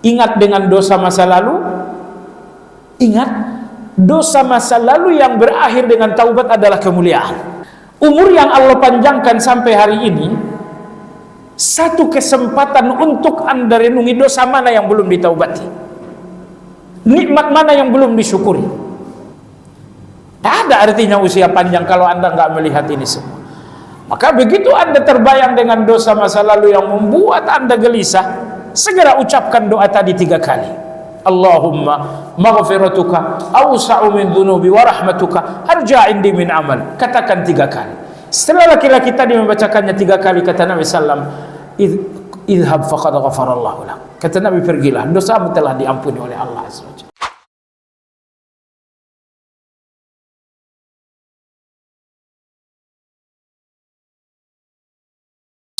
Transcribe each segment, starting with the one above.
Ingat dengan dosa masa lalu, ingat dosa masa lalu yang berakhir dengan taubat adalah kemuliaan. Umur yang Allah panjangkan sampai hari ini, satu kesempatan untuk Anda renungi dosa mana yang belum ditaubati, nikmat mana yang belum disyukuri. Tak ada artinya usia panjang kalau Anda nggak melihat ini semua. Maka begitu Anda terbayang dengan dosa masa lalu yang membuat Anda gelisah, segera ucapkan doa tadi 3 kali. Allahumma maghfiratuka awsa'u min dhunubi wa rahmatuka arja' indi min amal. Katakan 3 kali. Setelah laki-laki tadi membacakannya 3 kali, kata Nabi sallam, idhab faqad ghafarallahu lak. Kata Nabi, pergilah, dosamu telah diampuni oleh Allah Azza wa Jalla.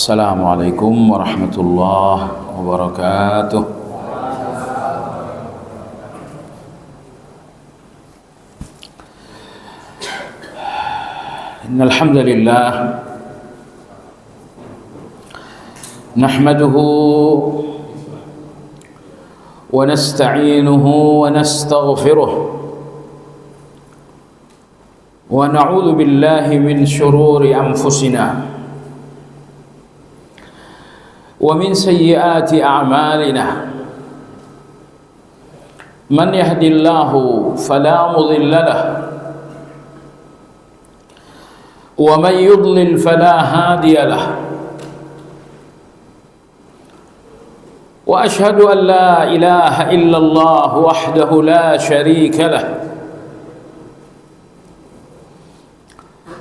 Assalamualaikum warahmatullahi wabarakatuh. Innal hamdalillah nahmaduhu wa nasta'inuhu wa nastaghfiruh wa na'udzu billahi min shururi anfusina wa min sayyiati a'malina. Man yahdihillahu fala mudilla lahu wa man yudlil fala hadiya lahu. Wa ashhadu an la ilaha illallah wahdahu la sharika lahu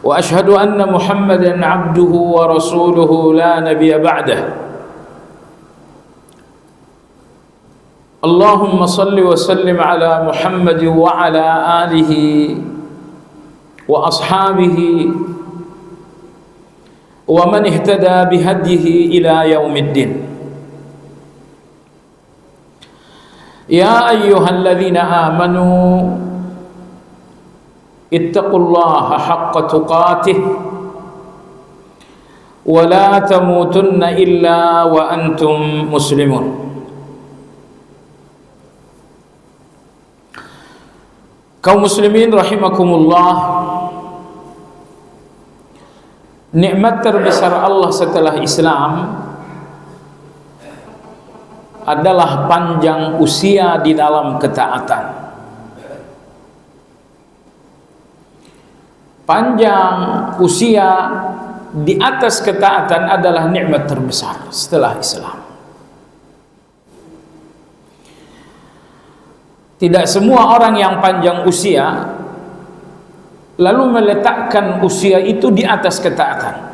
wa ashhadu anna Muhammadan abduhu wa rasuluhu la nabiyya ba'dahu. Allahumma salli wa sallim ala Muhammad wa ala alihi wa ashabihi wa man ihtada bihadihi ila yaumiddin. Ya ayyuhalladzina amanu ittaqullaha haqqa tuqatih wa la tamutunna illa wa antum muslimun. Kaum muslimin rahimakumullah, nikmat terbesar Allah setelah Islam adalah panjang usia di dalam ketaatan. Panjang usia di atas ketaatan adalah nikmat terbesar setelah Islam. Tidak semua orang yang panjang usia lalu meletakkan usia itu di atas ketaatan.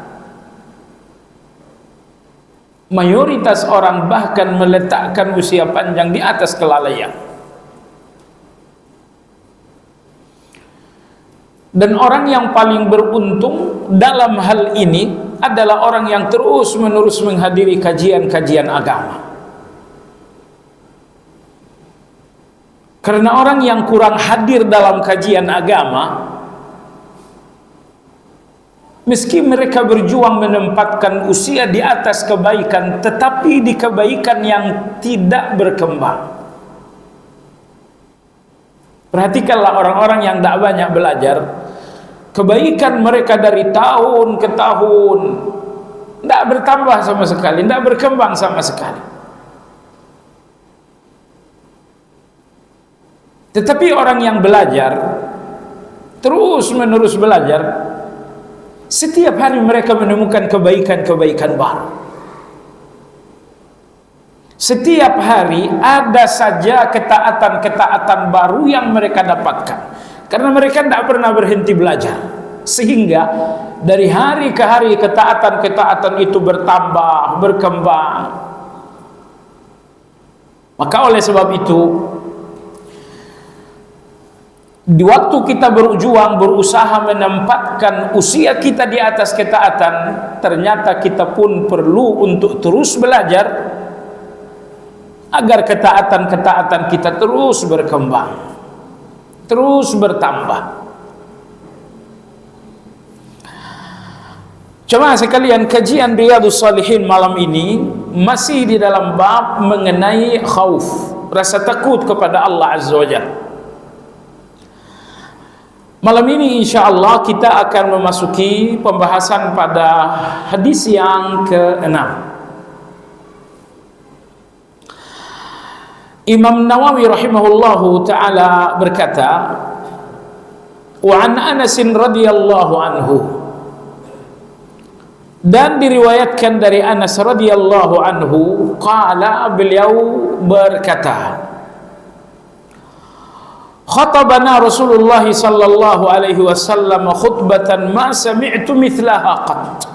Mayoritas orang bahkan meletakkan usia panjang di atas kelalaian. Dan orang yang paling beruntung dalam hal ini adalah orang yang terus-menerus menghadiri kajian-kajian agama. Karena orang yang kurang hadir dalam kajian agama, meski mereka berjuang menempatkan usia di atas kebaikan, tetapi di kebaikan yang tidak berkembang. Perhatikanlah orang-orang yang tidak banyak belajar, kebaikan mereka dari tahun ke tahun tidak bertambah sama sekali, tidak berkembang sama sekali. Tetapi orang yang belajar, terus-menerus belajar, setiap hari mereka menemukan kebaikan-kebaikan baru. Setiap hari ada saja ketaatan-ketaatan baru yang mereka dapatkan. Karena mereka tidak pernah berhenti belajar. Sehingga dari hari ke hari ketaatan-ketaatan itu bertambah, berkembang. Maka oleh sebab itu, di waktu kita berjuang, berusaha menempatkan usia kita di atas ketaatan, ternyata kita pun perlu untuk terus belajar agar ketaatan-ketaatan kita terus berkembang, terus bertambah. Jemaah sekalian, kajian Riyadhus Shalihin malam ini masih di dalam bab mengenai khauf, rasa takut kepada Allah Azza wa Jalla. Malam ini insyaAllah kita akan memasuki pembahasan pada hadis yang ke-6. Imam Nawawi rahimahullahu ta'ala berkata, wa an Anas radhiyallahu anhu, dan diriwayatkan dari Anas radhiyallahu anhu, qala, beliau berkata, khatabana Rasulullah sallallahu alaihi wasallam khutbatan ma sami'tu mithlaha qat.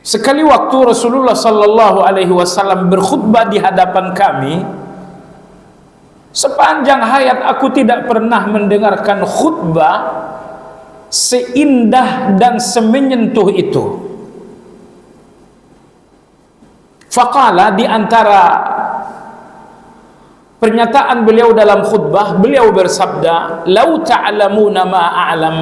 Sekali waktu Rasulullah sallallahu alaihi wasallam berkhutbah di hadapan kami, sepanjang hayat aku tidak pernah mendengarkan khutbah seindah dan semenyentuh itu. Faqala, di antara pernyataan beliau dalam khutbah, beliau bersabda, "Lau ta'lamuna ma a'lam,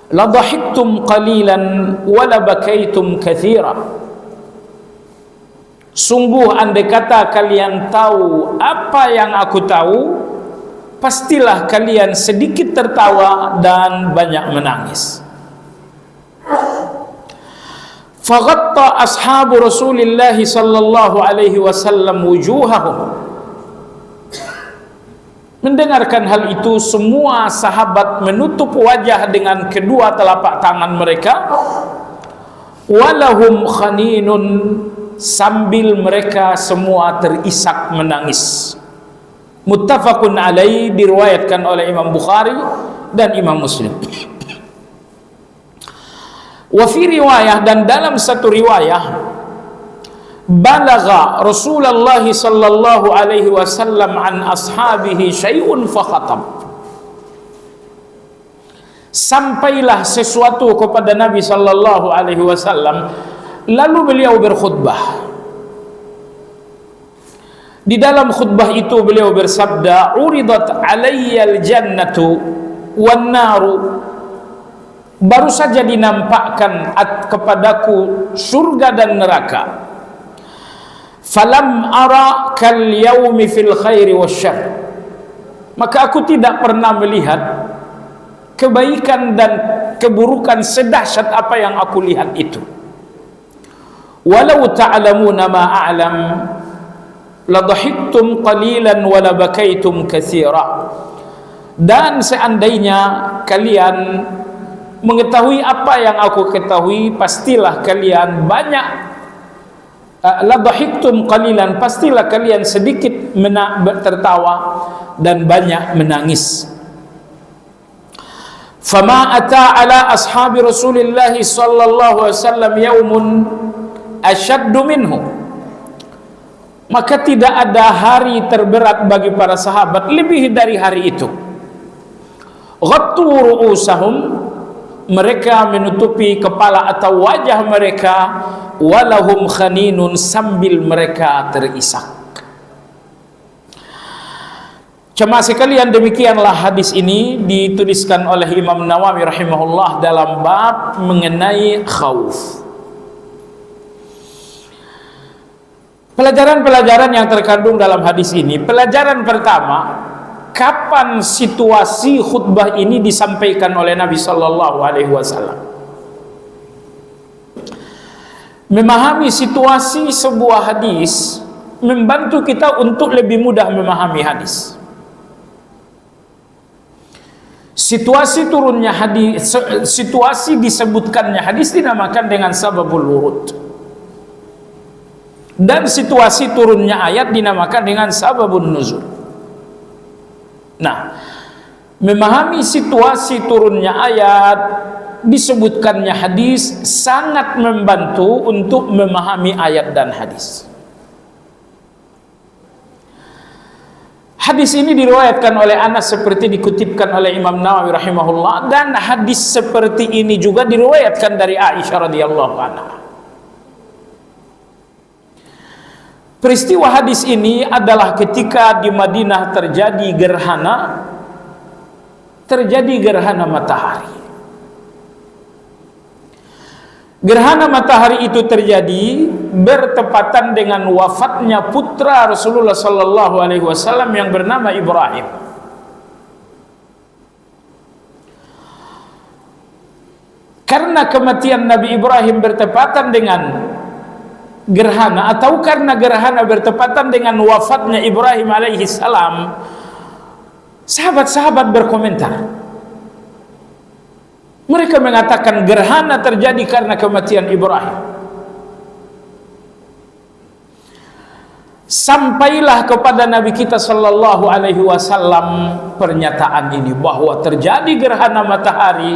la dhahiktum qalilan wa la bakaitum katsira." Sungguh andai kata kalian tahu apa yang aku tahu, pastilah kalian sedikit tertawa dan banyak menangis. Faghatta ashabu Rasulillah sallallahu alaihi wasallam wujuhahum. Mendengarkan hal itu, semua sahabat menutup wajah dengan kedua telapak tangan mereka. Walahum khaninun, sambil mereka semua terisak menangis. Muttafaqun alaih, diriwayatkan oleh Imam Bukhari dan Imam Muslim. Wa fi riwayah, dan dalam satu riwayah, balagha Rasulullah sallallahu alaihi wasallam an ashabihi syai'un fa khatab. Sampailah sesuatu kepada Nabi sallallahu alaihi wasallam, lalu beliau berkhutbah. Di dalam khutbah itu beliau bersabda, uridat alayyal jannatu wan naru. Baru saja dinampakkan kepadaku surga dan neraka. Falam ara kal yaumi fil khairi wasyarr. Maka aku tidak pernah melihat kebaikan dan keburukan sedahsyat apa yang aku lihat itu. Walau ta'lamuna ma a'lam, la dhahiktum qalilan wa la bakaitum katsira. Dan seandainya kalian mengetahui apa yang aku ketahui, pastilah kalian banyak, la dhahiktum qalilan, pastilah kalian sedikit tertawa dan banyak menangis. Fama ata ala ashabi Rasulillah sallallahu alaihi wasallam yaumun asyaddu minhu. Maka tidak ada hari terberat bagi para sahabat lebih dari hari itu. Ghattu ru'usahum, mereka menutupi kepala atau wajah mereka, walahum khaninun, sambil mereka terisak. Jemaah sekalian, demikianlah hadis ini dituliskan oleh Imam Nawawi rahimahullah dalam bab mengenai khauf. Pelajaran-pelajaran yang terkandung dalam hadis ini. Pelajaran pertama, kapan situasi khutbah ini disampaikan oleh Nabi sallallahu alaihi wasallam. Memahami situasi sebuah hadis membantu kita untuk lebih mudah memahami hadis. Situasi turunnya hadis, situasi disebutkannya hadis dinamakan dengan sababul wurud. Dan situasi turunnya ayat dinamakan dengan sababun nuzul. Nah, memahami situasi turunnya ayat, disebutkannya hadis, sangat membantu untuk memahami ayat dan hadis. Hadis ini diriwayatkan oleh Anas seperti dikutipkan oleh Imam Nawawi rahimahullah, dan hadis seperti ini juga diriwayatkan dari Aisyah radhiyallahu anha. Peristiwa hadis ini adalah ketika di Madinah terjadi gerhana matahari. Gerhana matahari itu terjadi bertepatan dengan wafatnya putra Rasulullah sallallahu alaihi wasallam yang bernama Ibrahim. Karena kematian Nabi Ibrahim bertepatan dengan gerhana, atau karena gerhana bertepatan dengan wafatnya Ibrahim alaihi salam, sahabat-sahabat berkomentar. Mereka mengatakan gerhana terjadi karena kematian Ibrahim. Sampailah kepada Nabi kita sallallahu alaihi wasallam pernyataan ini, bahwa terjadi gerhana matahari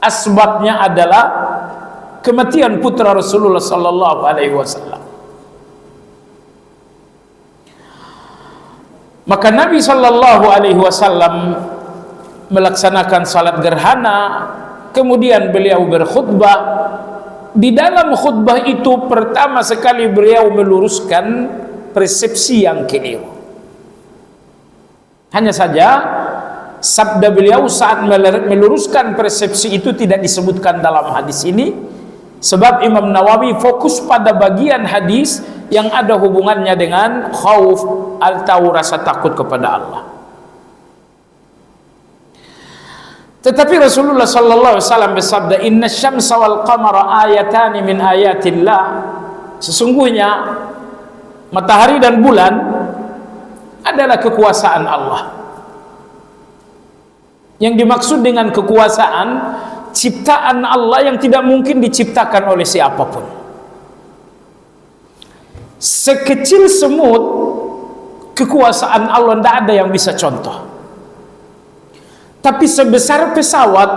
asbabnya adalah kematian putra Rasulullah sallallahu alaihi wasallam. Maka Nabi sallallahu alaihi wasallam melaksanakan salat gerhana, kemudian beliau berkhutbah. Di dalam khutbah itu pertama sekali beliau meluruskan persepsi yang keliru. Hanya saja sabda beliau saat meluruskan persepsi itu tidak disebutkan dalam hadis ini, sebab Imam Nawawi fokus pada bagian hadis yang ada hubungannya dengan khauf atau rasa takut kepada Allah. Tetapi Rasulullah sallallahu alaihi wasallam bersabda, "Inna syamsa wal qamara ayatani min ayatillah." Sesungguhnya matahari dan bulan adalah kekuasaan Allah. Yang dimaksud dengan kekuasaan, ciptaan Allah yang tidak mungkin diciptakan oleh siapapun. Sekecil semut, kekuasaan Allah tidak ada yang bisa contoh. Tapi sebesar pesawat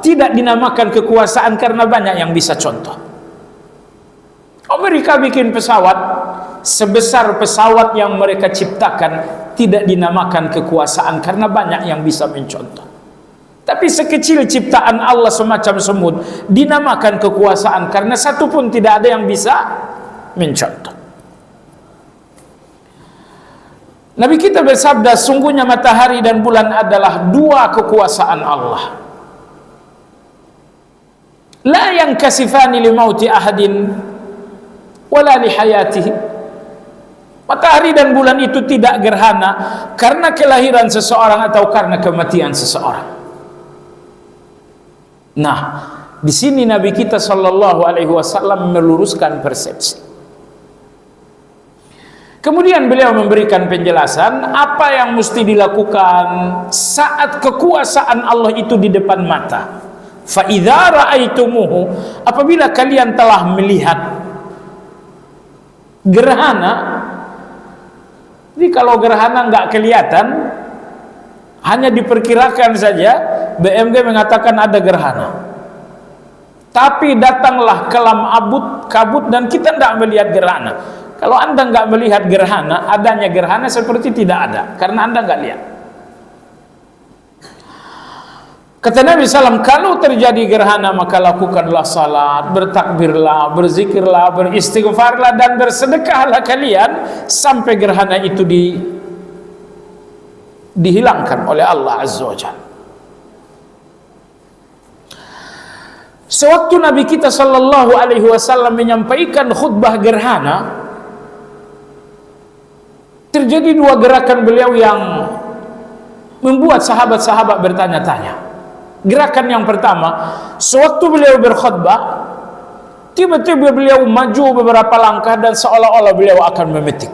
tidak dinamakan kekuasaan karena banyak yang bisa contoh. Amerika bikin pesawat, sebesar pesawat yang mereka ciptakan tidak dinamakan kekuasaan karena banyak yang bisa mencontoh. Tapi sekecil ciptaan Allah semacam semut dinamakan kekuasaan karena satu pun tidak ada yang bisa mencontoh. Nabi kita bersabda, sungguhnya matahari dan bulan adalah dua kekuasaan Allah. La yankasifani li mauti ahadin wala li hayatihi. Matahari dan bulan itu tidak gerhana karena kelahiran seseorang atau karena kematian seseorang. Nah, di sini Nabi kita sallallahu alaihi wasallam meluruskan persepsi. Kemudian beliau memberikan penjelasan apa yang mesti dilakukan saat kekuasaan Allah itu di depan mata. Fa idza ra'aitumuhu, apabila kalian telah melihat gerhana. Jadi kalau gerhana enggak kelihatan, hanya diperkirakan saja, BMG mengatakan ada gerhana. Tapi datanglah kelam kabut dan kita tidak melihat gerhana. Kalau Anda nggak melihat gerhana, adanya gerhana seperti tidak ada, karena Anda nggak lihat. Kata Nabi SAW, kalau terjadi gerhana maka lakukanlah salat, bertakbirlah, berzikirlah, beristighfarlah, dan bersedekahlah kalian sampai gerhana itu dihilangkan oleh Allah Azza wa Jalla. Sewaktu Nabi kita sallallahu alaihi wasallam menyampaikan khutbah gerhana, terjadi dua gerakan beliau yang membuat sahabat-sahabat bertanya-tanya. Gerakan yang pertama, sewaktu beliau berkhutbah, tiba-tiba beliau maju beberapa langkah dan seolah-olah beliau akan memetik.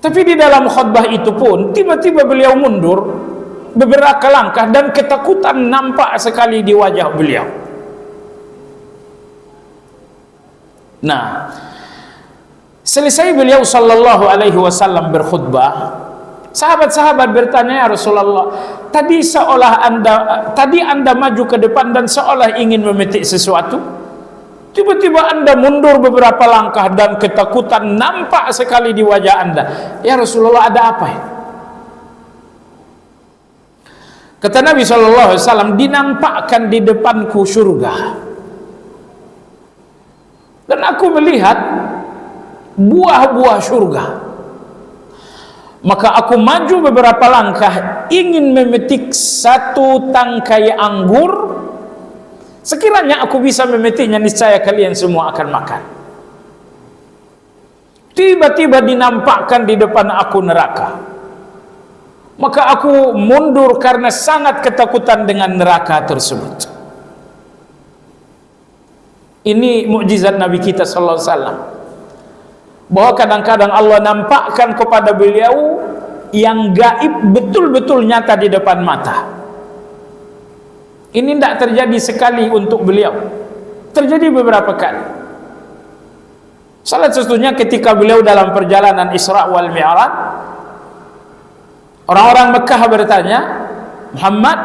Tapi di dalam khutbah itu pun tiba-tiba beliau mundur beberapa langkah dan ketakutan nampak sekali di wajah beliau. Nah, selesai beliau sallallahu alaihi wasallam berkhutbah, sahabat-sahabat bertanya, "Ya Rasulullah, tadi anda maju ke depan dan seolah ingin memetik sesuatu. Tiba-tiba Anda mundur beberapa langkah dan ketakutan nampak sekali di wajah Anda. Ya Rasulullah, ada apa ya?" Kata Nabi sallallahu alaihi wasallam, "Dinampakkan di depanku surga. Dan aku melihat buah-buah surga. Maka aku maju beberapa langkah ingin memetik satu tangkai anggur Sekiranya aku bisa memetiknya, niscaya kalian semua akan makan. Tiba-tiba dinampakkan di depan aku neraka. Maka aku mundur karena sangat ketakutan dengan neraka tersebut. Ini mukjizat Nabi kita sallallahu alaihi wasallam. Bahwa kadang-kadang Allah nampakkan kepada beliau yang gaib betul-betul nyata di depan mata. Ini tidak terjadi sekali untuk beliau, terjadi beberapa kali. Salah satunya ketika beliau dalam perjalanan Isra wal Mi'raj. Orang-orang Mekah bertanya, Muhammad,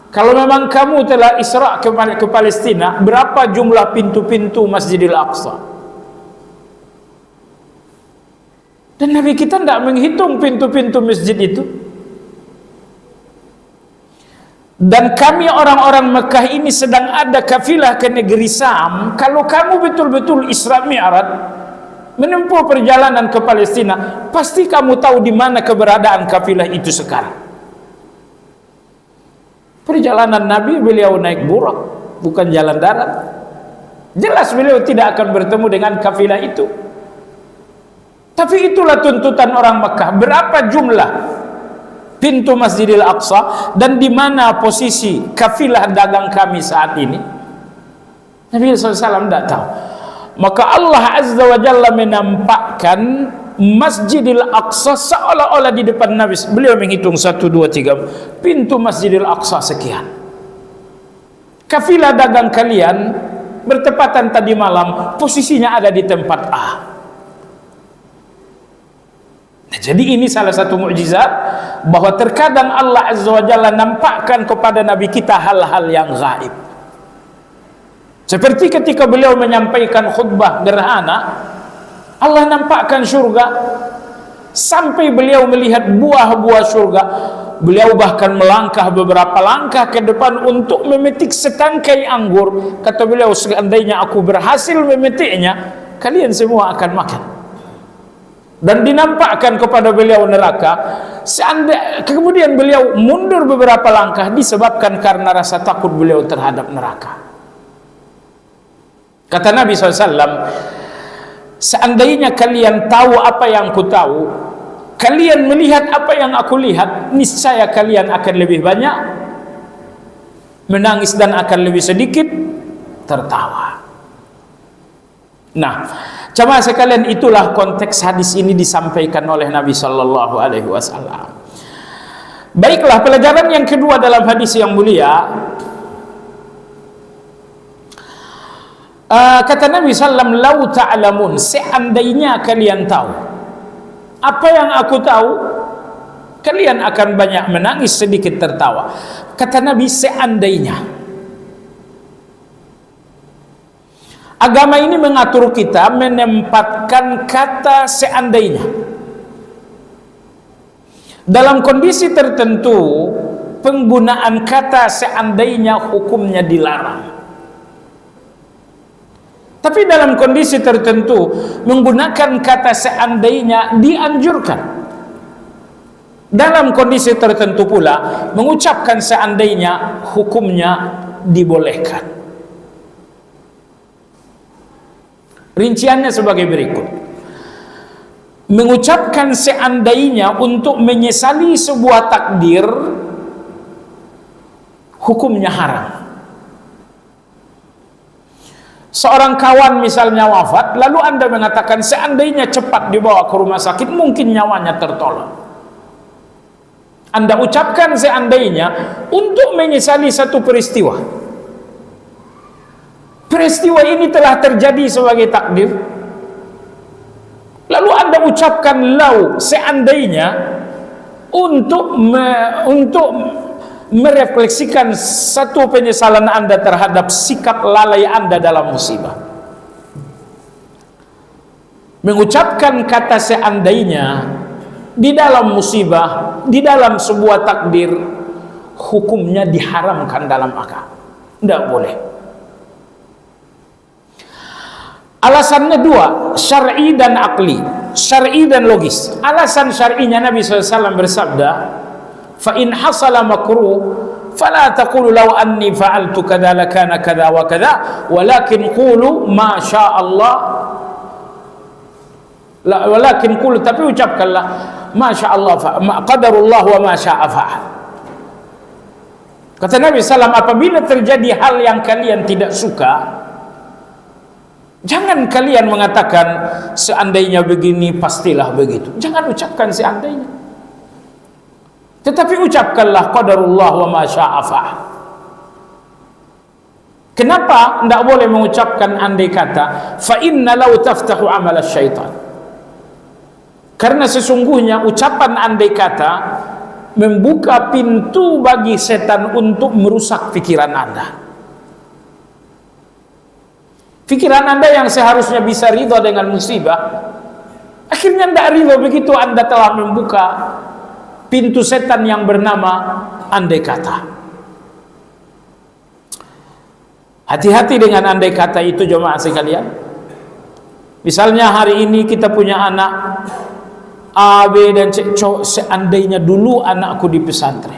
kalau memang kamu telah Isra ke Palestina, berapa jumlah pintu-pintu Masjidil Aqsa? Dan Nabi kita tidak menghitung pintu-pintu masjid itu. Dan kami orang-orang Mekah ini sedang ada kafilah ke negeri Sam. Kalau kamu betul-betul Isra Mi'raj menempuh perjalanan ke Palestina, pasti kamu tahu di mana keberadaan kafilah itu sekarang. Perjalanan Nabi, beliau naik burak, bukan jalan darat. Jelas beliau tidak akan bertemu dengan kafilah itu. Tapi itulah tuntutan orang Mekah. Berapa jumlah pintu Masjidil Aqsa dan di mana posisi kafilah dagang kami saat ini? Nabi SAW tidak tahu. Maka Allah Azza wa Jalla menampakkan Masjidil Aqsa seolah-olah di depan Nabi. Beliau menghitung 1, 2, 3 pintu Masjidil Aqsa sekian. Kafilah dagang kalian bertepatan tadi malam posisinya ada di tempat A. Nah, jadi ini salah satu mukjizat bahwa terkadang Allah Azza wa Jalla nampakkan kepada Nabi kita hal-hal yang gaib. Seperti ketika beliau menyampaikan khutbah gerhana, Allah nampakkan surga sampai beliau melihat buah-buah surga. Beliau bahkan melangkah beberapa langkah ke depan untuk memetik setangkai anggur. Kata beliau, seandainya aku berhasil memetiknya, kalian semua akan makan. Dan dinampakkan kepada beliau neraka. Kemudian beliau mundur beberapa langkah disebabkan karena rasa takut beliau terhadap neraka. Kata Nabi SAW, seandainya kalian tahu apa yang ku tahu, kalian melihat apa yang aku lihat, niscaya kalian akan lebih banyak menangis dan akan lebih sedikit tertawa. Nah, jemaah sekalian, itulah konteks hadis ini disampaikan oleh Nabi Sallallahu Alaihi Wasallam. Baiklah, pelajaran yang kedua dalam hadis yang mulia, kata Nabi Sallam, lau ta'lamun, seandainya kalian tahu apa yang aku tahu, kalian akan banyak menangis, sedikit tertawa. Kata Nabi, seandainya. Agama ini mengatur kita menempatkan kata seandainya. Dalam kondisi tertentu, penggunaan kata seandainya hukumnya dilarang. Tapi dalam kondisi tertentu, menggunakan kata seandainya dianjurkan. Dalam kondisi tertentu pula, mengucapkan seandainya hukumnya dibolehkan. Rinciannya sebagai berikut. Mengucapkan seandainya untuk menyesali sebuah takdir, hukumnya haram. Seorang kawan misalnya wafat, lalu Anda mengatakan seandainya cepat dibawa ke rumah sakit, mungkin nyawanya tertolong. Anda ucapkan seandainya untuk menyesali satu peristiwa. Peristiwa ini telah terjadi sebagai takdir. Lalu Anda ucapkan lau seandainya untuk merefleksikan satu penyesalan Anda terhadap sikap lalai Anda dalam musibah. Mengucapkan kata seandainya di dalam musibah, di dalam sebuah takdir, hukumnya diharamkan dalam agama. Tidak boleh. Alasannya dua, syar'i dan akli, syar'i dan logis. Alasan syar'inya Nabi SAW bersabda, fa in hasala makruh fala taqulu law anni fa'altu kadza lakana kadza wa kadza, walakin qulu ma syaa Allah. Walakin qulu, tapi ucapkanlah ma syaa Allah, qadarullah wa ma syaa fa'al. Kata Nabi SAW, apabila terjadi hal yang kalian tidak suka, jangan kalian mengatakan seandainya begini pastilah begitu. Jangan ucapkan seandainya, tetapi ucapkanlah qadarullah wa ma syaa fa'al. Kenapa tidak boleh mengucapkan andai kata? Fa inna law taftahu amal syaitan. Karena sesungguhnya ucapan andai kata membuka pintu bagi setan untuk merusak pikiran Anda. Pikiran Anda yang seharusnya bisa ridha dengan musibah, akhirnya tidak ridha begitu Anda telah membuka pintu setan yang bernama andai kata. Hati-hati dengan andai kata itu, jemaah sekalian. Misalnya hari ini kita punya anak A, B, dan C. Seandainya dulu anakku di pesantren.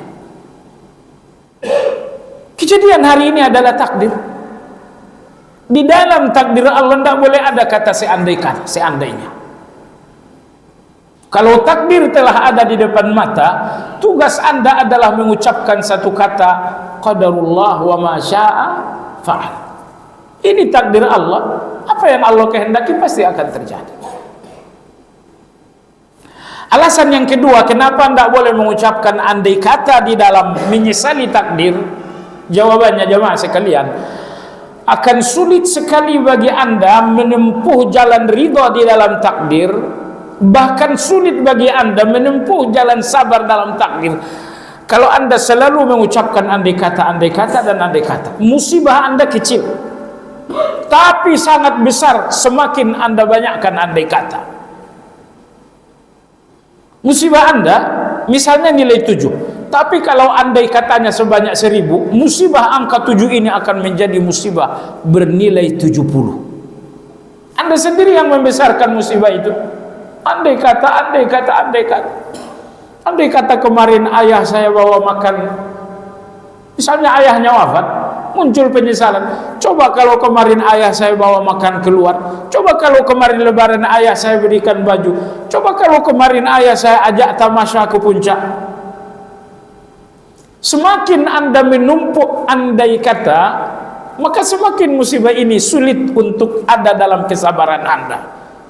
Kejadian hari ini adalah takdir. Di dalam takdir Allah tidak boleh ada kata seandainya. Kalau takdir telah ada di depan mata, tugas Anda adalah mengucapkan satu kata, qadarullah wa ma syaa fa'al. Ini takdir Allah. Apa yang Allah kehendaki pasti akan terjadi. Alasan yang kedua, kenapa tidak boleh mengucapkan andai kata di dalam menyesali takdir? Jawabannya, jemaah sekalian, akan sulit sekali bagi Anda menempuh jalan ridha di dalam takdir, bahkan sulit bagi Anda menempuh jalan sabar dalam takdir kalau Anda selalu mengucapkan andai kata dan andai kata. Musibah Anda kecil, tapi sangat besar semakin Anda banyakkan andai kata. Musibah Anda misalnya nilai 7, tapi kalau andai katanya sebanyak 1000, musibah angka 7 ini akan menjadi musibah bernilai 70. Anda sendiri yang membesarkan musibah itu. Andai kata. Andai kata kemarin ayah saya bawa makan, misalnya ayahnya wafat, muncul penyesalan. Coba kalau kemarin ayah saya bawa makan keluar. Coba kalau kemarin lebaran ayah saya berikan baju. Coba kalau kemarin ayah saya ajak tamasya ke puncak. Semakin Anda menumpuk andai kata, maka semakin musibah ini sulit untuk ada dalam kesabaran Anda.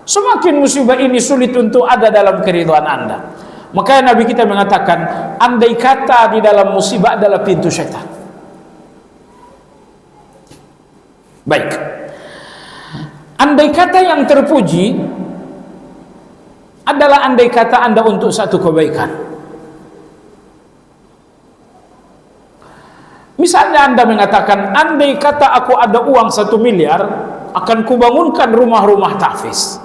Semakin musibah ini sulit untuk ada dalam keridhaan Anda. Makanya Nabi kita mengatakan, andai kata di dalam musibah adalah pintu syaitan. Baik, andai kata yang terpuji adalah andai kata Anda untuk satu kebaikan. Misalnya Anda mengatakan, andai kata aku ada uang 1 miliar, akan kubangunkan rumah-rumah tahfiz.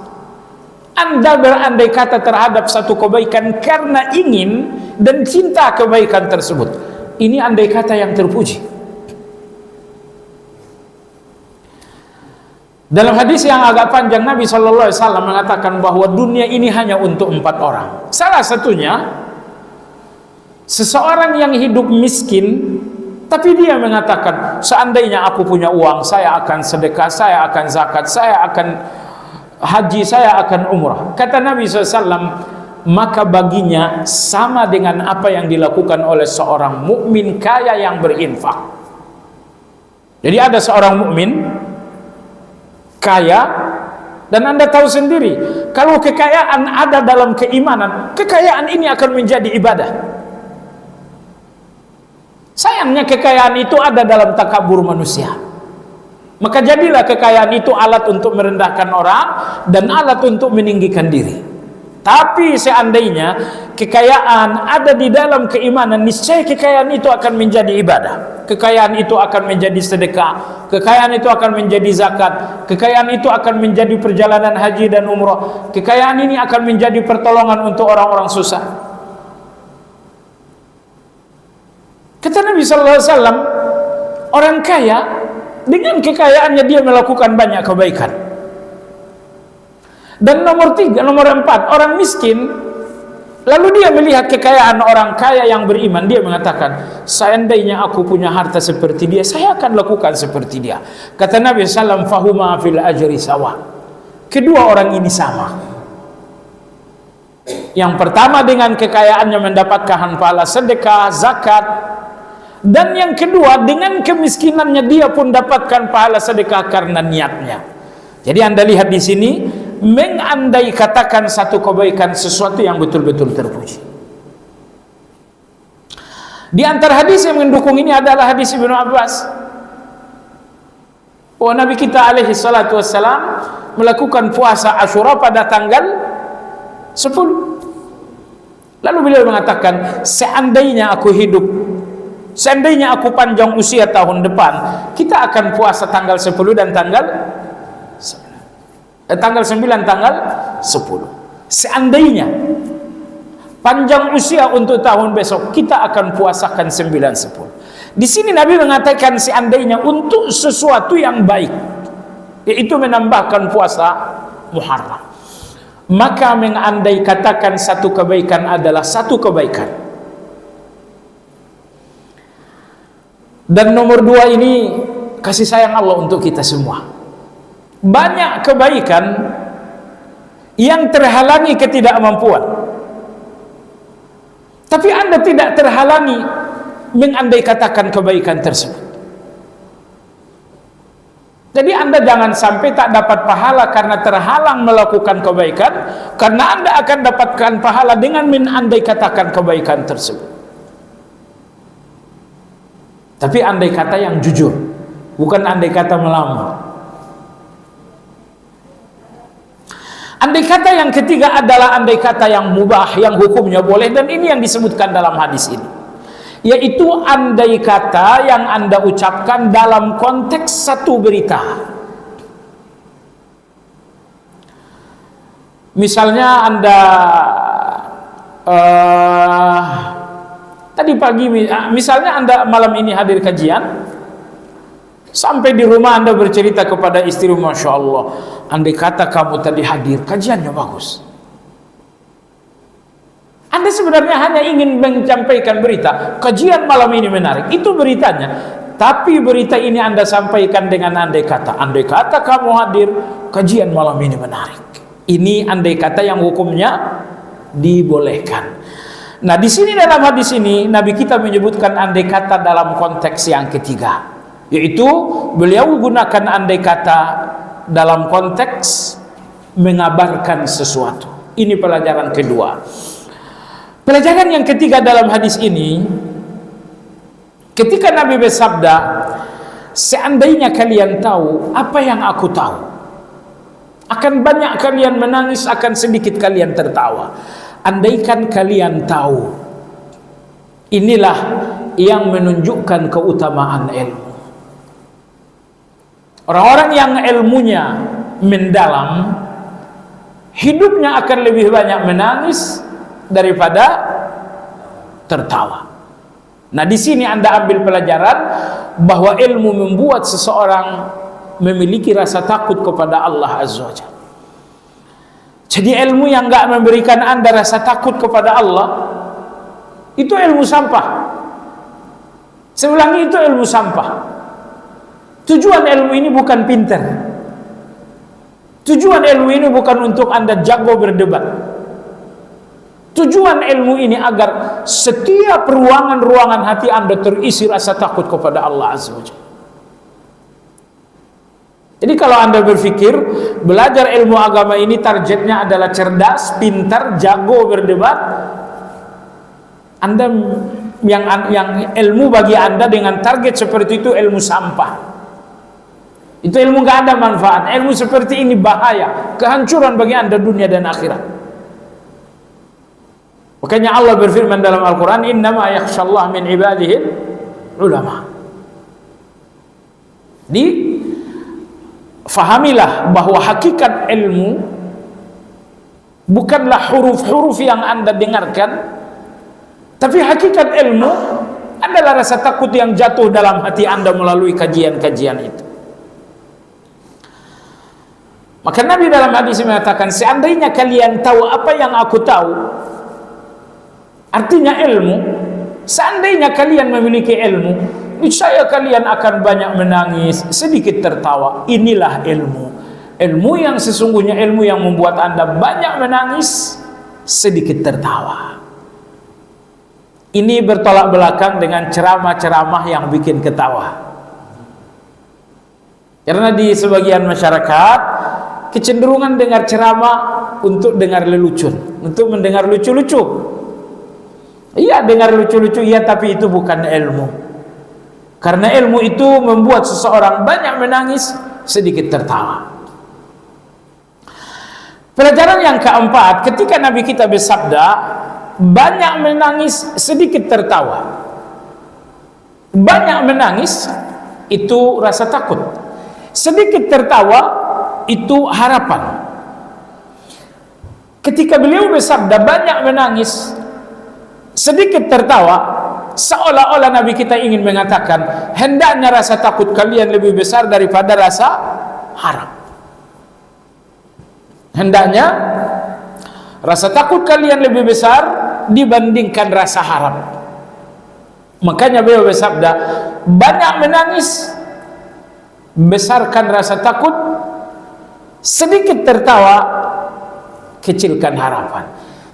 Anda berandai kata terhadap satu kebaikan karena ingin dan cinta kebaikan tersebut. Ini andai kata yang terpuji. Dalam hadis yang agak panjang, Nabi SAW mengatakan bahwa dunia ini hanya untuk 4 orang. Salah satunya, seseorang yang hidup miskin, tapi dia mengatakan, seandainya aku punya uang, saya akan sedekah, saya akan zakat, saya akan haji, saya akan umrah. Kata Nabi SAW, maka baginya sama dengan apa yang dilakukan oleh seorang mukmin kaya yang berinfak. Jadi ada seorang mukmin kaya, dan Anda tahu sendiri, kalau kekayaan ada dalam keimanan, kekayaan ini akan menjadi ibadah. Sayangnya kekayaan itu ada dalam takabur manusia. Maka jadilah kekayaan itu alat untuk merendahkan orang dan alat untuk meninggikan diri. Tapi seandainya kekayaan ada di dalam keimanan, niscaya kekayaan itu akan menjadi ibadah. Kekayaan itu akan menjadi sedekah. Kekayaan itu akan menjadi zakat. Kekayaan itu akan menjadi perjalanan haji dan umrah. Kekayaan ini akan menjadi pertolongan untuk orang-orang susah. Kata Nabi SAW, orang kaya dengan kekayaannya dia melakukan banyak kebaikan. Dan nomor 4, orang miskin Lalu dia melihat kekayaan orang kaya yang beriman. Dia mengatakan, seandainya aku punya harta seperti dia, saya akan lakukan seperti dia. Kata Nabi SAW, fahuma fil ajri sawa. Kedua orang ini sama. Yang pertama dengan kekayaannya mendapatkan pahala sedekah, zakat. Dan yang kedua dengan kemiskinannya dia pun dapatkan pahala sedekah karena niatnya. Jadi Anda lihat di sini, mengandai katakan satu kebaikan sesuatu yang betul-betul terpuji. Di antara hadis yang mendukung ini adalah hadis Ibnu Abbas. Oh, Nabi kita alaihi salatu wassalam melakukan puasa Asyura pada tanggal 10. Lalu beliau mengatakan, seandainya aku hidup, seandainya aku panjang usia tahun depan, kita akan puasa tanggal 10 dan tanggal 9, tanggal 10. Seandainya panjang usia untuk tahun besok, kita akan puasakan 9, 10. Di sini Nabi mengatakan seandainya untuk sesuatu yang baik, yaitu menambahkan puasa Muharram. Maka mengandai katakan satu kebaikan adalah satu kebaikan. Dan nomor 2 ini kasih sayang Allah untuk kita semua. Banyak kebaikan yang terhalangi ketidakmampuan, tapi Anda tidak terhalangi mengandai katakan kebaikan tersebut. Jadi Anda jangan sampai tak dapat pahala karena terhalang melakukan kebaikan, karena Anda akan dapatkan pahala dengan mengandai katakan kebaikan tersebut. Tapi andai kata yang jujur, bukan andai kata melamun. Andai kata yang ketiga adalah andai kata yang mubah, yang hukumnya boleh, dan ini yang disebutkan dalam hadis ini, yaitu andai kata yang Anda ucapkan dalam konteks satu berita. Misalnya Anda tadi pagi, misalnya Anda malam ini hadir kajian, sampai di rumah Anda bercerita kepada istri, Masya Allah, andai kata kamu tadi hadir, kajiannya bagus. Anda sebenarnya hanya ingin menyampaikan berita, kajian malam ini menarik, itu beritanya. Tapi berita ini Anda sampaikan dengan andai kata kamu hadir, kajian malam ini menarik. Ini andai kata yang hukumnya dibolehkan. Nah, di sini dalam hadis ini Nabi kita menyebutkan andai kata dalam konteks yang ketiga, yaitu beliau gunakan andai kata dalam konteks mengabarkan sesuatu. Ini pelajaran kedua. Pelajaran yang ketiga dalam hadis ini, ketika Nabi bersabda, seandainya kalian tahu apa yang aku tahu, akan banyak kalian menangis, akan sedikit kalian tertawa. Andaikan kalian tahu. Inilah yang menunjukkan keutamaan ilmu. Orang-orang yang ilmunya mendalam, hidupnya akan lebih banyak menangis daripada tertawa. Nah, di sini Anda ambil pelajaran bahwa ilmu membuat seseorang memiliki rasa takut kepada Allah Azza wa Jalla. Jadi ilmu yang enggak memberikan Anda rasa takut kepada Allah, itu ilmu sampah. Saya ulangi, itu ilmu sampah. Tujuan ilmu ini bukan pintar. Tujuan ilmu ini bukan untuk Anda jago berdebat. Tujuan ilmu ini agar setiap ruangan-ruangan hati Anda terisi rasa takut kepada Allah Azza wa Jalla. Jadi kalau Anda berpikir belajar ilmu agama ini targetnya adalah cerdas, pintar, jago berdebat, Anda yang ilmu bagi Anda dengan target seperti itu ilmu sampah. Itu ilmu gak ada manfaat. Ilmu seperti ini bahaya, kehancuran bagi Anda dunia dan akhirat. Makanya Allah berfirman dalam Al-Quran, innama yakhshallah min ibadihi ulama. Fahamilah bahwa hakikat ilmu bukanlah huruf-huruf yang Anda dengarkan, tapi hakikat ilmu adalah rasa takut yang jatuh dalam hati Anda melalui kajian-kajian itu. Maka Nabi dalam hadis mengatakan, seandainya kalian tahu apa yang aku tahu, Artinya ilmu, seandainya kalian memiliki ilmu, niscaya kalian akan banyak menangis, sedikit tertawa. Inilah ilmu. Ilmu yang sesungguhnya, ilmu yang membuat Anda banyak menangis, sedikit tertawa. Ini bertolak belakang dengan ceramah-ceramah yang bikin ketawa. Karena di sebagian masyarakat kecenderungan dengar ceramah untuk dengar lelucon, untuk mendengar lucu-lucu. Iya, dengar lucu-lucu, iya, tapi itu bukan ilmu. Karena ilmu itu membuat seseorang banyak menangis, sedikit tertawa. Pelajaran yang keempat, ketika Nabi kita bersabda, banyak menangis, sedikit tertawa. Banyak menangis itu rasa takut, sedikit tertawa itu harapan. Ketika beliau bersabda banyak menangis, sedikit tertawa, seolah-olah Nabi kita ingin mengatakan, hendaknya rasa takut kalian lebih besar daripada rasa harap. Hendaknya rasa takut kalian lebih besar dibandingkan rasa harap. Makanya beliau bersabda, banyak menangis, besarkan rasa takut, sedikit tertawa, kecilkan harapan.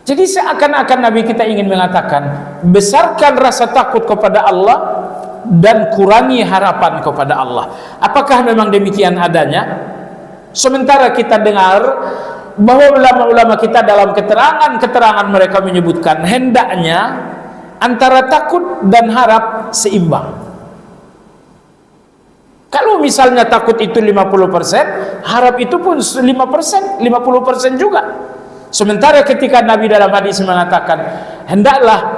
Jadi seakan-akan Nabi kita ingin mengatakan, besarkan rasa takut kepada Allah dan kurangi harapan kepada Allah. Apakah memang demikian adanya? Sementara kita dengar bahwa ulama-ulama kita dalam keterangan-keterangan mereka menyebutkan hendaknya antara takut dan harap seimbang. Kalau misalnya takut itu 50%, harap itu pun 5%, 50% juga. Sementara ketika Nabi dalam hadis mengatakan, hendaklah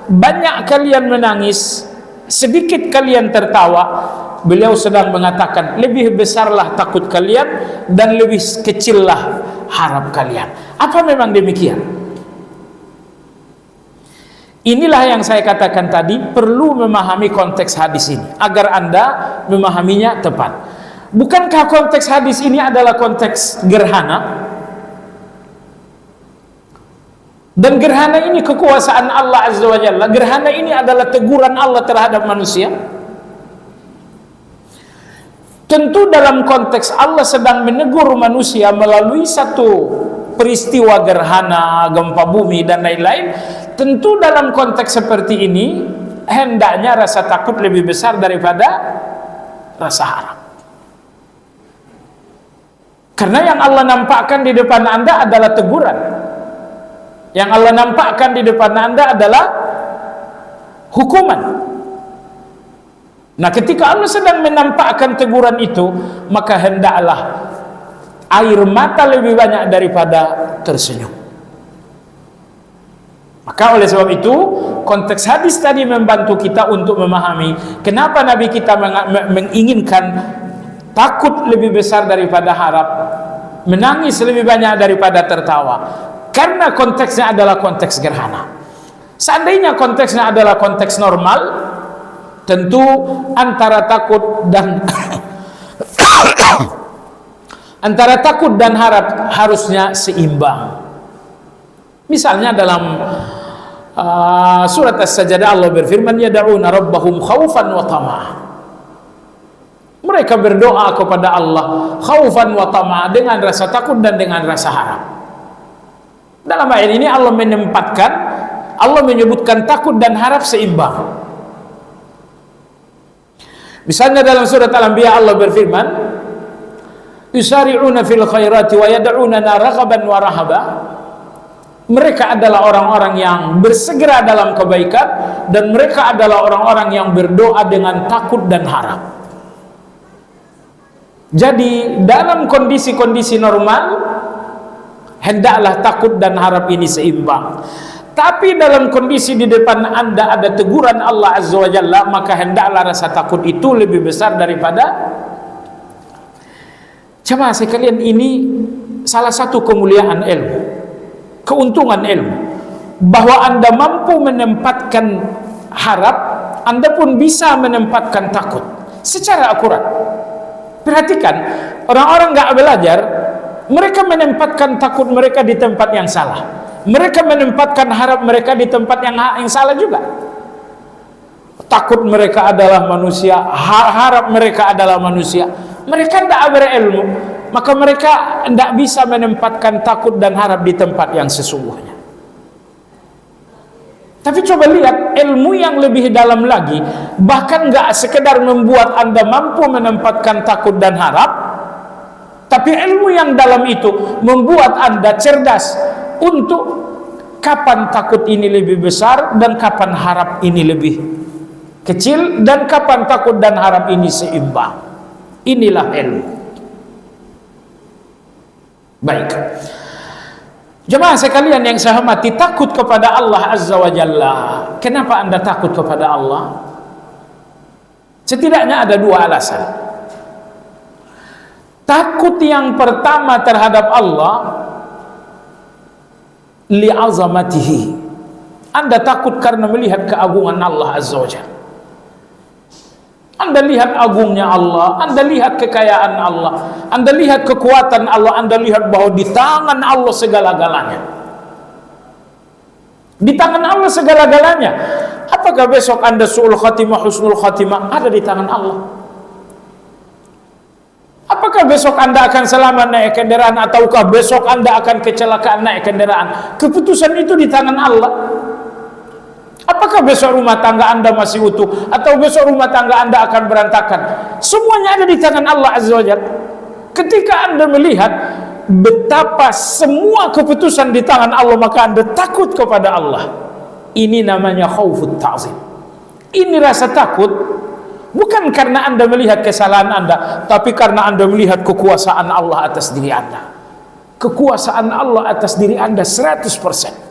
banyak kalian menangis, sedikit kalian tertawa, beliau sedang mengatakan lebih besarlah takut kalian dan lebih kecillah harap kalian. Apa memang demikian? Inilah yang saya katakan tadi, perlu memahami konteks hadis ini agar Anda memahaminya tepat. Bukankah konteks hadis ini adalah konteks gerhana? Dan gerhana ini kekuasaan Allah Azza wa Jalla. Gerhana ini adalah teguran Allah terhadap manusia. Tentu dalam konteks Allah sedang menegur manusia melalui satu peristiwa gerhana, gempa bumi dan lain-lain. Tentu dalam konteks seperti ini hendaknya rasa takut lebih besar daripada rasa harap. Karena yang Allah nampakkan di depan Anda adalah teguran. Yang Allah nampakkan di depan Anda adalah hukuman. Nah, ketika Allah sedang menampakkan teguran itu, maka hendaklah air mata lebih banyak daripada tersenyum. Maka oleh sebab itu, konteks hadis tadi membantu kita untuk memahami kenapa Nabi kita menginginkan takut lebih besar daripada harap, menangis lebih banyak daripada tertawa. Karena konteksnya adalah konteks gerhana. Seandainya konteksnya adalah konteks normal, tentu antara takut dan antara takut dan harap harusnya seimbang. Misalnya dalam surat As-Sajdah Allah berfirman, yad'una rabbahum khaufan wa tama'ah. Mereka berdoa kepada Allah khaufan wa tama'ah, dengan rasa takut dan dengan rasa harap. Dalam ayat ini Allah menyebutkan takut dan harap seimbang. Misalnya dalam surat Al-Anbiya Allah berfirman, yusari'una fil khairati wa yad'unana raghaban wa rahaba. Mereka adalah orang-orang yang bersegera dalam kebaikan, dan mereka adalah orang-orang yang berdoa dengan takut dan harap. Jadi dalam kondisi-kondisi normal hendaklah takut dan harap ini seimbang. Tapi dalam kondisi di depan Anda ada teguran Allah Azza wa Jalla, maka hendaklah rasa takut itu lebih besar daripada. Jemaah sekalian, ini salah satu kemuliaan ilmu, keuntungan ilmu, bahwa Anda mampu menempatkan harap, Anda pun bisa menempatkan takut secara akurat. Perhatikan, orang-orang gak belajar, mereka menempatkan takut mereka di tempat yang salah. mereka menempatkan harap mereka di tempat yang salah juga. Takut mereka adalah manusia, harap mereka adalah manusia. Mereka tidak berilmu, maka mereka tidak bisa menempatkan takut dan harap di tempat yang sesungguhnya. Tapi coba lihat ilmu yang lebih dalam lagi, bahkan nggak sekedar membuat Anda mampu menempatkan takut dan harap, tapi ilmu yang dalam itu membuat Anda cerdas untuk kapan takut ini lebih besar dan kapan harap ini lebih kecil, dan kapan takut dan harap ini seimbang. Inilah ilmu. Baik, jemaah sekalian yang saya hormati, takut kepada Allah Azza wa Jalla. Kenapa Anda takut kepada Allah? Setidaknya ada dua alasan. Takut yang pertama terhadap Allah, li'azamatihi. Anda takut karena melihat keagungan Allah Azza wa Jalla. Anda lihat agungnya Allah, Anda lihat kekayaan Allah, Anda lihat kekuatan Allah, Anda lihat bahwa di tangan Allah segala-galanya. Di tangan Allah segala-galanya. Apakah besok Anda su'ul khatimah, husnul khatimah? Ada di tangan Allah. Apakah besok Anda akan selamat naik kendaraan, ataukah besok Anda akan kecelakaan naik kendaraan? Keputusan itu di tangan Allah. Apakah besok rumah tangga Anda masih utuh, atau besok rumah tangga Anda akan berantakan? Semuanya ada di tangan Allah Azza wa Jalla. Ketika Anda melihat betapa semua keputusan di tangan Allah, maka Anda takut kepada Allah. Ini namanya khaufut ta'zim. Ini rasa takut bukan karena Anda melihat kesalahan Anda, tapi karena Anda melihat kekuasaan Allah atas diri Anda. Kekuasaan Allah atas diri Anda 100%.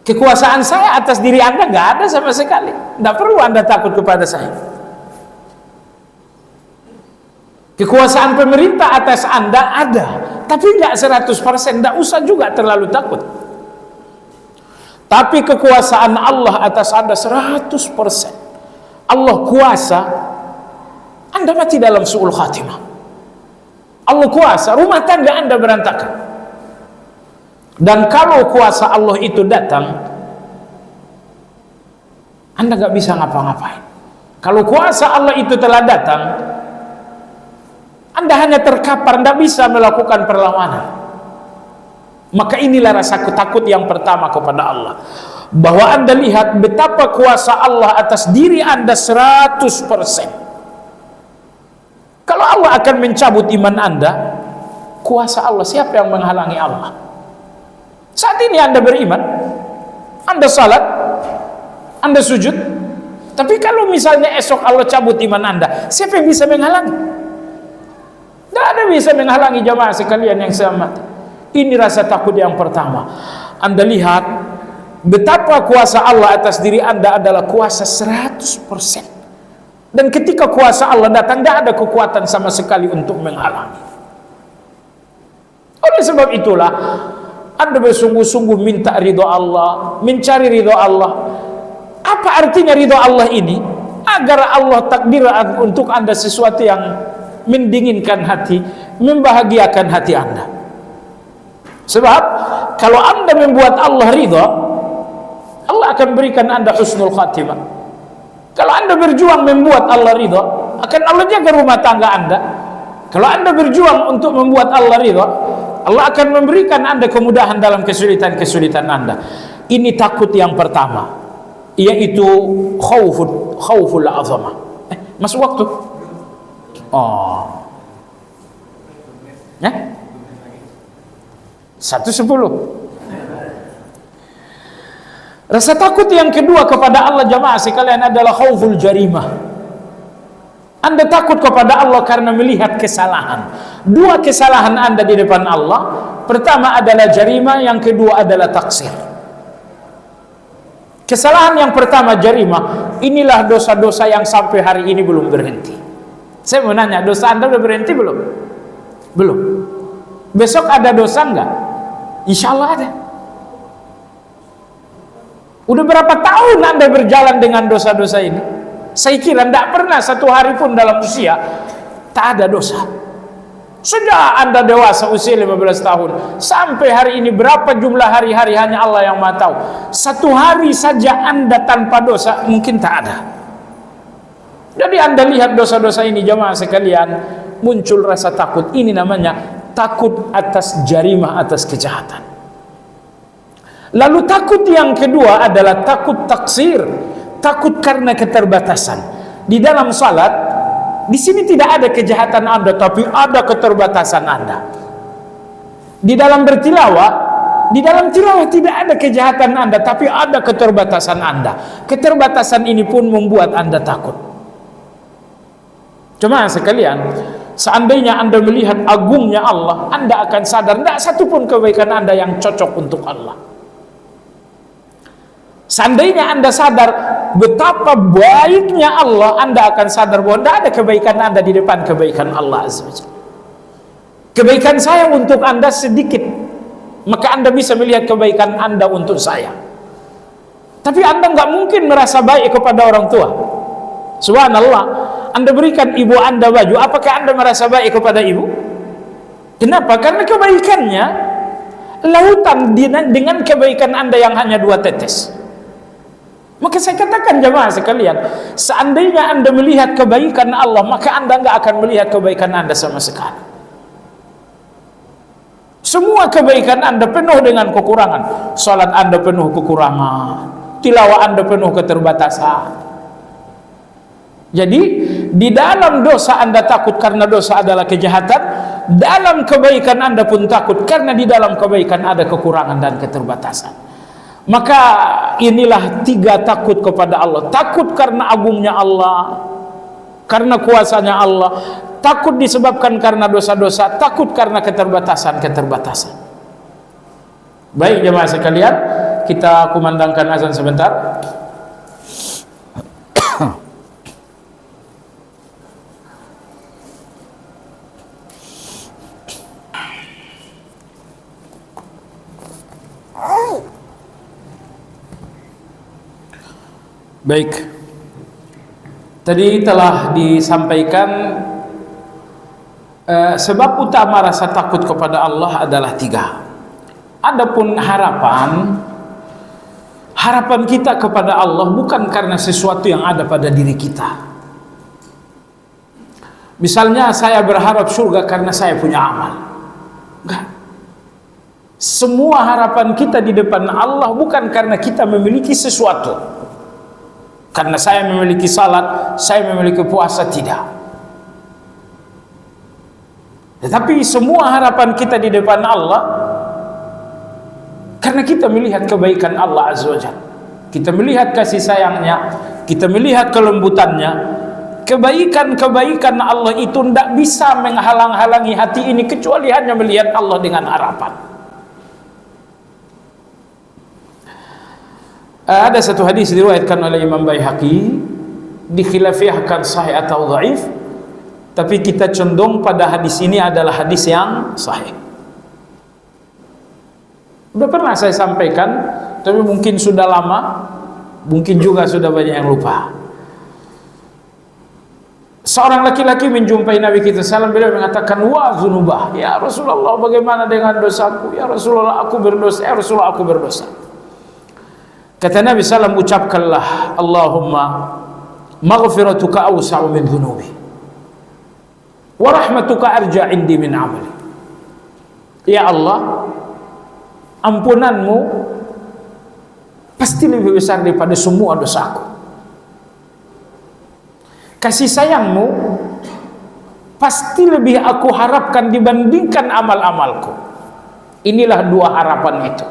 Kekuasaan saya atas diri Anda nggak ada sama sekali. Tidak perlu Anda takut kepada saya. Kekuasaan pemerintah atas Anda ada, tapi nggak 100%. Tidak usah juga terlalu takut. Tapi kekuasaan Allah atas Anda 100%. Allah kuasa, Anda mati dalam su'ul khatimah. Allah kuasa, rumah tangga Anda berantakan. Dan kalau kuasa Allah itu datang, Anda nggak bisa ngapa-ngapain. Kalau kuasa Allah itu telah datang, Anda hanya terkapar, tidak bisa melakukan perlawanan. Maka inilah rasa takut yang pertama kepada Allah, bahwa Anda lihat betapa kuasa Allah atas diri Anda 100%. Kalau Allah akan mencabut iman Anda, kuasa Allah, siapa yang menghalangi Allah? Saat ini Anda beriman, Anda salat, Anda sujud, tapi kalau misalnya esok Allah cabut iman Anda, siapa yang bisa menghalangi? Tidak ada yang bisa menghalangi, jamaah sekalian yang saya hormati. Ini rasa takut yang pertama. Anda lihat betapa kuasa Allah atas diri Anda adalah kuasa 100%. Dan ketika kuasa Allah datang, tidak ada kekuatan sama sekali untuk menghalangi. Oleh sebab itulah Anda bersungguh-sungguh minta ridho Allah, mencari ridho Allah. Apa artinya ridho Allah ini? Agar Allah takdirkan untuk Anda sesuatu yang mendinginkan hati, membahagiakan hati Anda. Sebab kalau Anda membuat Allah ridho, Allah akan berikan Anda husnul khatimah. Kalau Anda berjuang membuat Allah ridho, akan Allah jaga rumah tangga Anda. Kalau Anda berjuang untuk membuat Allah ridho, Allah akan memberikan Anda kemudahan dalam kesulitan-kesulitan Anda. Ini takut yang pertama, yaitu khauful azamah. Masuk waktu? Oh. Ya? 1:10. Rasa takut yang kedua kepada Allah, jamaah sekalian, adalah khauful jarimah. Anda takut kepada Allah karena melihat kesalahan. Dua kesalahan Anda di depan Allah. Pertama adalah jarimah, yang kedua adalah taksir. Kesalahan yang pertama jarimah. Inilah dosa-dosa yang sampai hari ini belum berhenti. Saya mau nanya, dosa Anda sudah berhenti belum? Belum. Besok ada dosa enggak? Insya Allah ada. Udah berapa tahun Anda berjalan dengan dosa-dosa ini? Saya kira tidak pernah satu hari pun dalam usia tak ada dosa. Sejak Anda dewasa usia 15 tahun sampai hari ini, berapa jumlah hari-hari hanya Allah yang Maha tahu. Satu hari saja Anda tanpa dosa mungkin tak ada. Jadi Anda lihat dosa-dosa ini jamaah sekalian, muncul rasa takut. Ini namanya takut atas jarimah, atas kejahatan. Lalu takut yang kedua adalah takut taksir, takut karena keterbatasan. Di dalam salat, di sini tidak ada kejahatan Anda, tapi ada keterbatasan Anda. Di dalam bertilawah, di dalam tilawah tidak ada kejahatan Anda, tapi ada keterbatasan Anda. Keterbatasan ini pun membuat Anda takut. Jemaah sekalian, seandainya Anda melihat agungnya Allah, Anda akan sadar tidak satu pun kebaikan Anda yang cocok untuk Allah. Seandainya Anda sadar betapa baiknya Allah, Anda akan sadar bahwa tidak ada kebaikan Anda di depan kebaikan Allah Azza wa Jalla. Kebaikan saya untuk Anda sedikit, maka Anda bisa melihat kebaikan Anda untuk saya. Tapi Anda nggak mungkin merasa baik kepada orang tua. Subhanallah, Anda berikan ibu Anda baju, apakah Anda merasa baik kepada ibu? Kenapa? Karena kebaikannya lautan dengan kebaikan Anda yang hanya 2 tetes. Maka saya katakan jemaah sekalian, seandainya Anda melihat kebaikan Allah, maka Anda nggak akan melihat kebaikan Anda sama sekali. Semua kebaikan Anda penuh dengan kekurangan. Salat Anda penuh kekurangan, tilawah Anda penuh keterbatasan. Jadi di dalam dosa Anda takut karena dosa adalah kejahatan, dalam kebaikan Anda pun takut karena di dalam kebaikan ada kekurangan dan keterbatasan. Maka inilah 3 takut kepada Allah. Takut karena agungnya Allah, karena kuasanya Allah, takut disebabkan karena dosa-dosa, takut karena keterbatasan-keterbatasan. Baik jemaah sekalian, kita kumandangkan azan sebentar. Baik, tadi telah disampaikan sebab utama rasa takut kepada Allah adalah 3. Adapun harapan kita kepada Allah bukan karena sesuatu yang ada pada diri kita. Misalnya saya berharap surga karena saya punya amal. Enggak. Semua harapan kita di depan Allah bukan karena kita memiliki sesuatu. Karena saya memiliki salat, saya memiliki puasa, tidak. Tetapi semua harapan kita di depan Allah karena kita melihat kebaikan Allah Azza wa Jalla. Kita melihat kasih sayangnya, kita melihat kelembutannya. Kebaikan-kebaikan Allah itu tidak bisa menghalang-halangi hati ini kecuali hanya melihat Allah dengan harapan. Ada satu hadis diriwayatkan oleh Imam Baihaqi, dikhilafiahkan sahih atau dhaif, tapi kita condong pada hadis ini adalah hadis yang sahih. Sudah pernah saya sampaikan, tapi mungkin sudah lama, mungkin juga sudah banyak yang lupa. Seorang laki-laki menjumpai Nabi kita sallam, beliau mengatakan, "Wa zunubah, ya Rasulullah, bagaimana dengan dosaku? Ya Rasulullah, aku berdosa. Ya Rasulullah, aku berdosa." Kata Nabi sallam, ucapkanlah, "Allahumma maghfiratuka awsa'u min dhunubi wa rahmatuka arja indi min amali." Ya Allah, ampunanmu pasti lebih besar daripada semua dosaku. Kasih sayangmu pasti lebih aku harapkan dibandingkan amal-amalku. Inilah 2 harapan itu.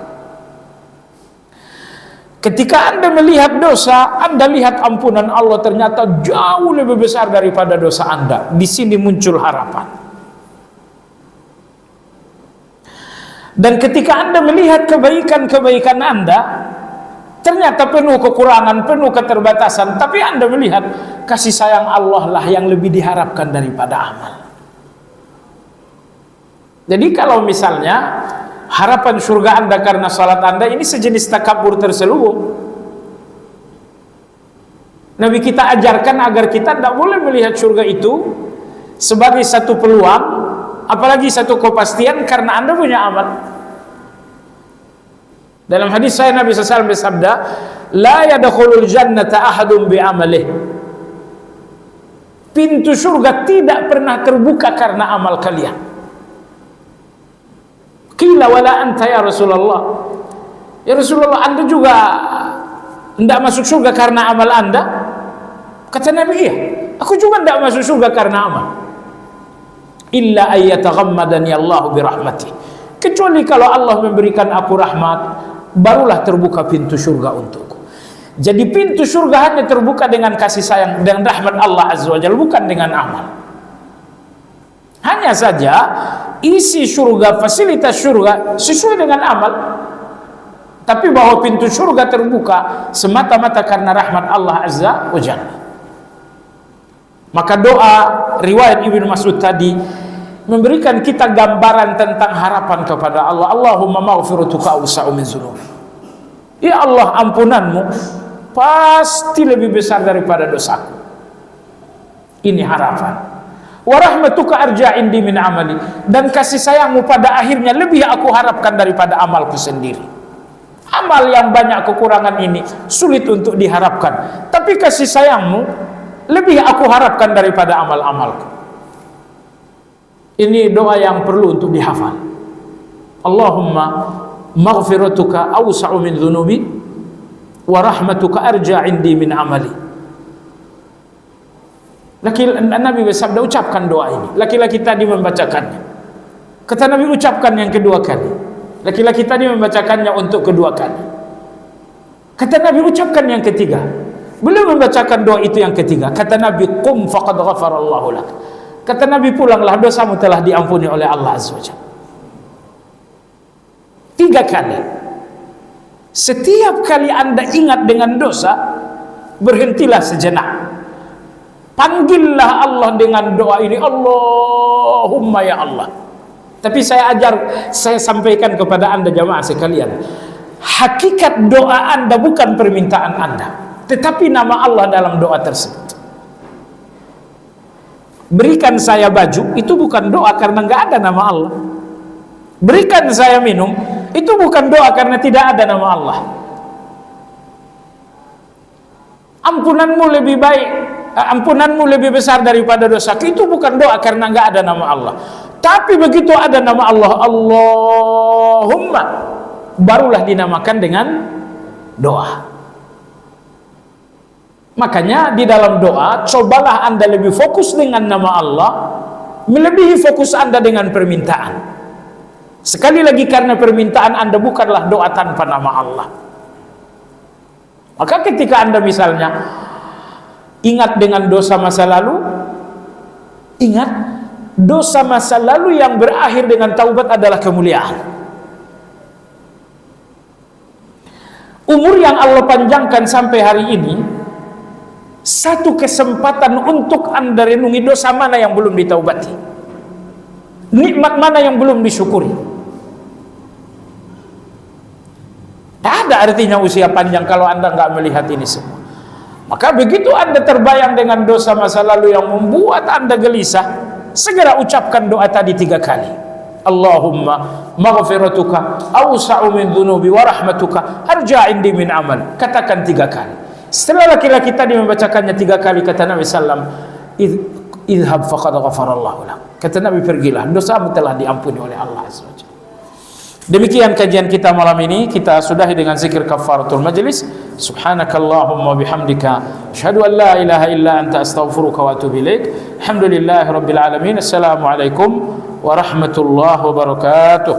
Ketika Anda melihat dosa, Anda lihat ampunan Allah ternyata jauh lebih besar daripada dosa Anda. Di sini muncul harapan. Dan ketika Anda melihat kebaikan-kebaikan Anda, ternyata penuh kekurangan, penuh keterbatasan, tapi Anda melihat kasih sayang Allah lah yang lebih diharapkan daripada amal. Jadi kalau misalnya harapan surga Anda karena salat Anda ini sejenis takabur terselubung, Nabi kita ajarkan agar kita tidak boleh melihat surga itu sebagai satu peluang apalagi satu kepastian karena Anda punya amal. Dalam hadis saya Nabi SAW bersabda, la yadkhulul jannata ahadun bi'amalih. Pintu surga tidak pernah terbuka karena amal kalian. Qila wala anta ya Rasulullah. Ya Rasulullah, Anda juga tidak masuk surga karena amal Anda? Kata Nabi, iya, aku juga tidak masuk surga karena amal. Illa ayyataghammadani Allah birahmatih. Kecuali kalau Allah memberikan aku rahmat, barulah terbuka pintu surga untukku. Jadi pintu surga hanya terbuka dengan kasih sayang dan rahmat Allah Azza wa Jalla, bukan dengan amal. Hanya saja isi surga, fasilitas surga sesuai dengan amal. Tapi bahwa pintu surga terbuka semata-mata karena rahmat Allah Azza wa Jalla. Maka doa riwayat Ibnu Mas'ud tadi memberikan kita gambaran tentang harapan kepada Allah. Allahumma maghfiratuka awsa'u min dzunubi. Ya Allah, ampunanmu pasti lebih besar daripada dosaku. Ini harapan. Wa rahmatuka arja indi min amali. Dan kasih sayangmu pada akhirnya lebih aku harapkan daripada amalku sendiri. Amal yang banyak kekurangan ini sulit untuk diharapkan, tapi kasih sayangmu lebih aku harapkan daripada amal-amalku. Ini doa yang perlu untuk dihafal. Allahumma maghfiratuka awsa'u min dzunubi wa rahmatuka arja indi min amali. Nabi bersabda, ucapkan doa ini. Laki-laki tadi membacakannya. Kata Nabi, ucapkan yang kedua kali. Laki-laki tadi membacakannya untuk kedua kali. Kata Nabi, ucapkan yang ketiga. Beliau membacakan doa itu yang ketiga. Kata Nabi, qum faqad ghafarallahu lak. Kata Nabi, pulanglah, dosamu telah diampuni oleh Allah Azza wa Jalla. 3 kali. Setiap kali Anda ingat dengan dosa, berhentilah sejenak. Panggillah Allah dengan doa ini, Allahumma ya Allah. Tapi saya sampaikan kepada Anda jamaah sekalian, hakikat doa Anda bukan permintaan Anda, tetapi nama Allah dalam doa tersebut. Berikan saya baju, itu bukan doa karena nggak ada nama Allah. Berikan saya minum, itu bukan doa karena tidak ada nama Allah. Ampunanmu lebih baik, ampunanmu lebih besar daripada dosaku, itu bukan doa karena nggak ada nama Allah. Tapi begitu ada nama Allah, Allahumma, barulah dinamakan dengan doa. Makanya di dalam doa, cobalah Anda lebih fokus dengan nama Allah, melebihi fokus Anda dengan permintaan. Sekali lagi, karena permintaan Anda bukanlah doa tanpa nama Allah. Maka ketika Anda misalnya ingat dengan dosa masa lalu, ingat dosa masa lalu yang berakhir dengan taubat adalah kemuliaan. Umur yang Allah panjangkan sampai hari ini, satu kesempatan untuk Anda renungi dosa mana yang belum ditaubati, nikmat mana yang belum disyukuri. Tak ada artinya usia panjang kalau Anda nggak melihat ini semua. Maka begitu Anda terbayang dengan dosa masa lalu yang membuat Anda gelisah, segera ucapkan doa tadi 3 kali. Allahumma maghfiratuka awsa'u min dzunubi wa rahmatuka arja indi min amal. Katakan 3 kali. Setelah laki-laki tadi membacakannya 3 kali, kata Nabi sallam, idhab faqad ghafarallahu lak. Kata Nabi, pergilah, dosamu telah diampuni oleh Allah Azza wa Jalla. Demikian kajian kita malam ini. Kita sudahi dengan zikir kafaratul majlis. Subhanakallahumma bihamdika asyhadu an la ilaha illa anta astaghfiruka wa atubu ilaik. Alhamdulillahirabbil alamin. Assalamualaikum warahmatullahi wabarakatuh.